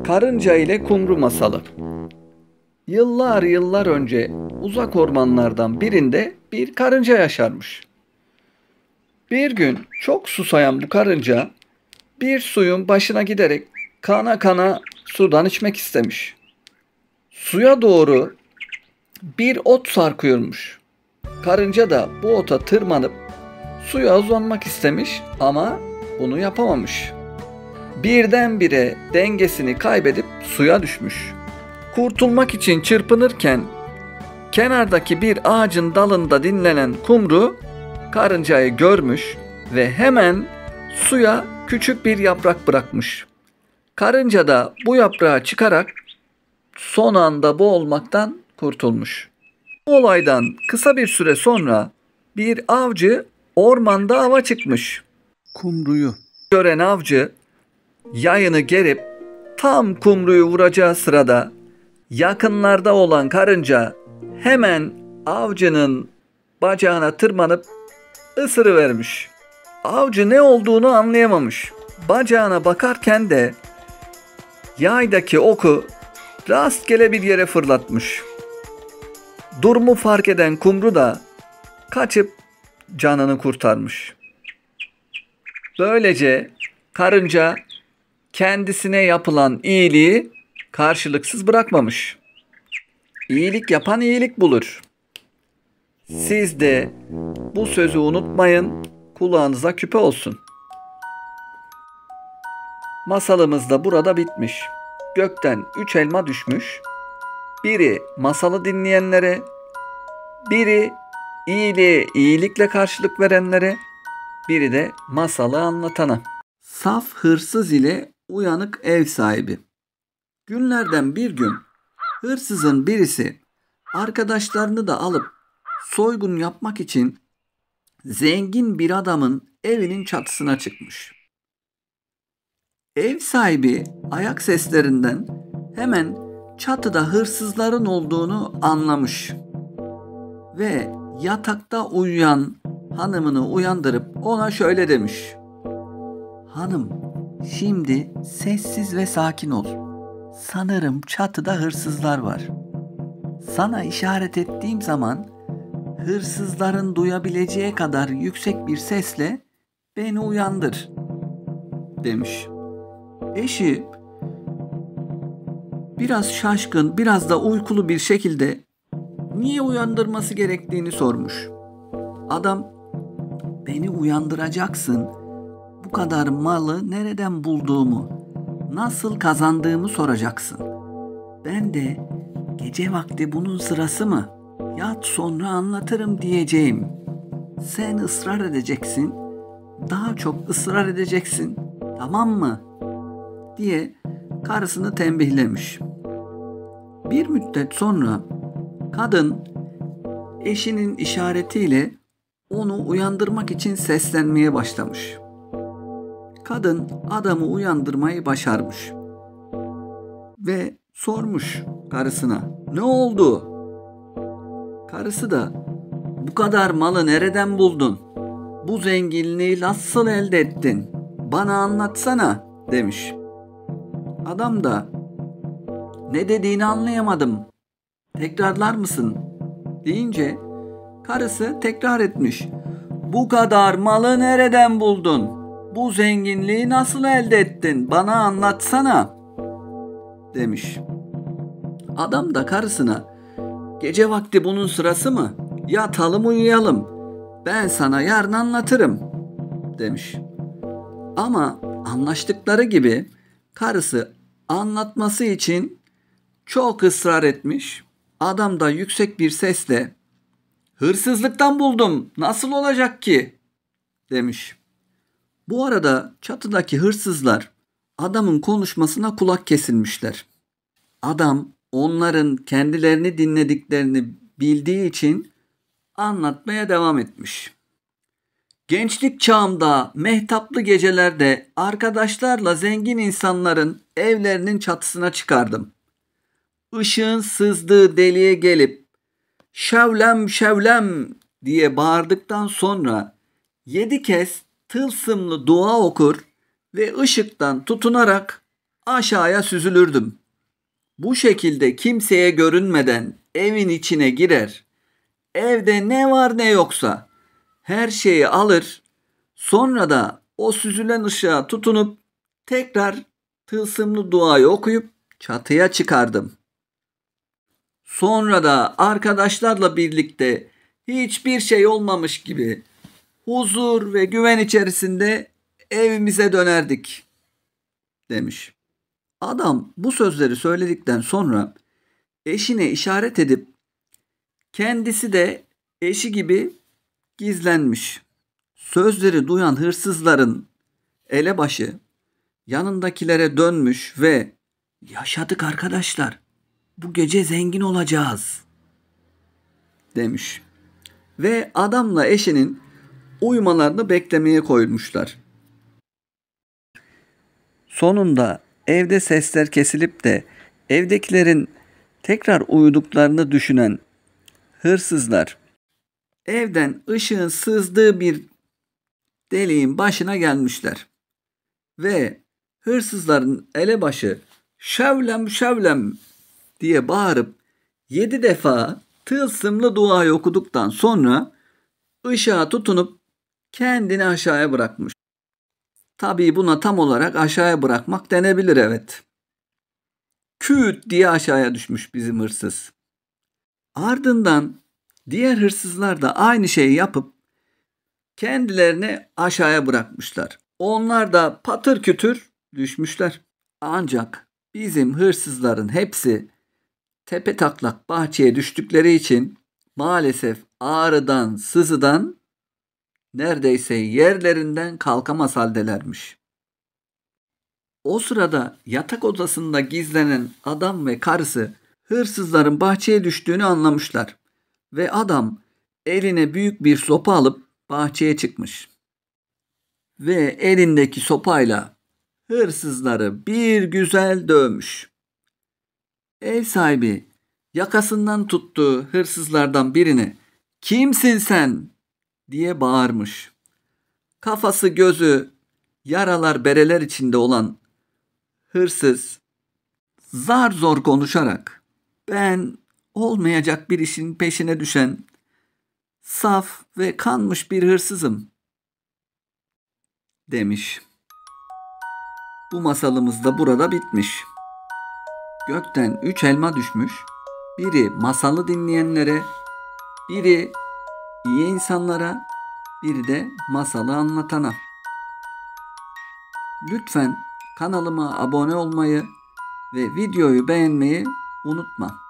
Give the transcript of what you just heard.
Karınca ile Kumru Masalı. Yıllar yıllar önce uzak ormanlardan birinde bir karınca yaşarmış. Bir gün çok susayan bu karınca bir suyun başına giderek kana kana sudan içmek istemiş. Suya doğru bir ot sarkıyormuş. Karınca da bu ota tırmanıp suya uzanmak istemiş ama bunu yapamamış. Birdenbire dengesini kaybedip suya düşmüş. Kurtulmak için çırpınırken kenardaki bir ağacın dalında dinlenen kumru karıncayı görmüş ve hemen suya küçük bir yaprak bırakmış. Karınca da bu yaprağı çıkarak son anda boğulmaktan kurtulmuş. Bu olaydan kısa bir süre sonra bir avcı ormanda ava çıkmış. Kumruyu gören avcı yayını gerip tam kumruyu vuracağı sırada yakınlarda olan karınca hemen avcının bacağına tırmanıp ısırıvermiş. Avcı ne olduğunu anlayamamış. Bacağına bakarken de yaydaki oku rastgele bir yere fırlatmış. Durumu fark eden kumru da kaçıp canını kurtarmış. Böylece karınca kendisine yapılan iyiliği karşılıksız bırakmamış. İyilik yapan iyilik bulur. Siz de bu sözü unutmayın, kulağınıza küpe olsun. Masalımız da burada bitmiş. Gökten 3 elma düşmüş. Biri masalı dinleyenlere, biri iyiliğe iyilikle karşılık verenlere, biri de masalı anlatana. Saf hırsız ile uyanık ev sahibi. Günlerden bir gün hırsızın birisi arkadaşlarını da alıp soygun yapmak için zengin bir adamın evinin çatısına çıkmış. Ev sahibi ayak seslerinden hemen çatıda hırsızların olduğunu anlamış ve yatakta uyuyan hanımını uyandırıp ona şöyle demiş: "Hanım, şimdi sessiz ve sakin ol. Sanırım çatıda hırsızlar var. Sana işaret ettiğim zaman hırsızların duyabileceği kadar yüksek bir sesle beni uyandır," demiş. Eşi biraz şaşkın, biraz da uykulu bir şekilde niye uyandırması gerektiğini sormuş. Adam, "Beni uyandıracaksın. Bu kadar malı nereden bulduğumu, nasıl kazandığımı soracaksın. Ben de gece vakti bunun sırası mı? Yat sonra anlatırım diyeceğim. Sen ısrar edeceksin. Daha çok ısrar edeceksin. Tamam mı?" diye karısını tembihlemiş. Bir müddet sonra kadın eşinin işaretiyle onu uyandırmak için seslenmeye başlamış. Kadın adamı uyandırmayı başarmış ve sormuş karısına, "Ne oldu?" Karısı da, "Bu kadar malı nereden buldun? Bu zenginliği nasıl elde ettin? Bana anlatsana," demiş. Adam da, "Ne dediğini anlayamadım. Tekrarlar mısın?" deyince karısı tekrar etmiş. "Bu kadar malı nereden buldun? Bu zenginliği nasıl elde ettin? Bana anlatsana," demiş. Adam da karısına, "Gece vakti bunun sırası mı? Yatalım uyuyalım. Ben sana yarın anlatırım," demiş. Ama anlaştıkları gibi karısı anlatması için çok ısrar etmiş. Adam da yüksek bir sesle, "Hırsızlıktan buldum. Nasıl olacak ki?" demiş. Bu arada çatıdaki hırsızlar adamın konuşmasına kulak kesilmişler. Adam onların kendilerini dinlediklerini bildiği için anlatmaya devam etmiş. "Gençlik çağımda mehtaplı gecelerde arkadaşlarla zengin insanların evlerinin çatısına çıkardım. Işığın sızdığı deliğe gelip "Şevlem şevlem" diye bağırdıktan sonra 7 kez tılsımlı dua okur ve ışıktan tutunarak aşağıya süzülürdüm. Bu şekilde kimseye görünmeden evin içine girer, evde ne var ne yoksa her şeyi alır, sonra da o süzülen ışığa tutunup tekrar tılsımlı duayı okuyup çatıya çıkardım. Sonra da arkadaşlarla birlikte hiçbir şey olmamış gibi huzur ve güven içerisinde evimize dönerdik demiş. Adam bu sözleri söyledikten sonra eşine işaret edip kendisi de eşi gibi gizlenmiş. Sözleri duyan hırsızların elebaşı yanındakilere dönmüş ve "Yaşadık arkadaşlar. Bu gece zengin olacağız" demiş. Ve adamla eşinin uyumalarını beklemeye koymuşlar. Sonunda evde sesler kesilip de evdekilerin tekrar uyuduklarını düşünen hırsızlar evden ışığın sızdığı bir deliğin başına gelmişler. Ve hırsızların elebaşı "Şevlem şevlem" diye bağırıp 7 defa tılsımlı duayı okuduktan sonra ışığa tutunup kendini aşağıya bırakmış. Tabii buna tam olarak aşağıya bırakmak denebilir, evet. Küt diye aşağıya düşmüş bizim hırsız. Ardından diğer hırsızlar da aynı şeyi yapıp kendilerini aşağıya bırakmışlar. Onlar da patır kütür düşmüşler. Ancak bizim hırsızların hepsi tepetaklak bahçeye düştükleri için maalesef ağrıdan, sızıdan neredeyse yerlerinden kalkamaz haldelermiş. O sırada yatak odasında gizlenen adam ve karısı hırsızların bahçeye düştüğünü anlamışlar ve adam eline büyük bir sopa alıp bahçeye çıkmış ve elindeki sopayla hırsızları bir güzel dövmüş. Ev sahibi yakasından tuttuğu hırsızlardan birine "Kimsin sen?" diye bağırmış. Kafası gözü yaralar bereler içinde olan hırsız zar zor konuşarak "Ben olmayacak bir işin peşine düşen saf ve kanmış bir hırsızım" demiş. Bu masalımız da burada bitmiş. Gökten 3 elma düşmüş. Biri masalı dinleyenlere, biri iyi insanlara, biri de masalı anlatana. Lütfen kanalıma abone olmayı ve videoyu beğenmeyi unutma.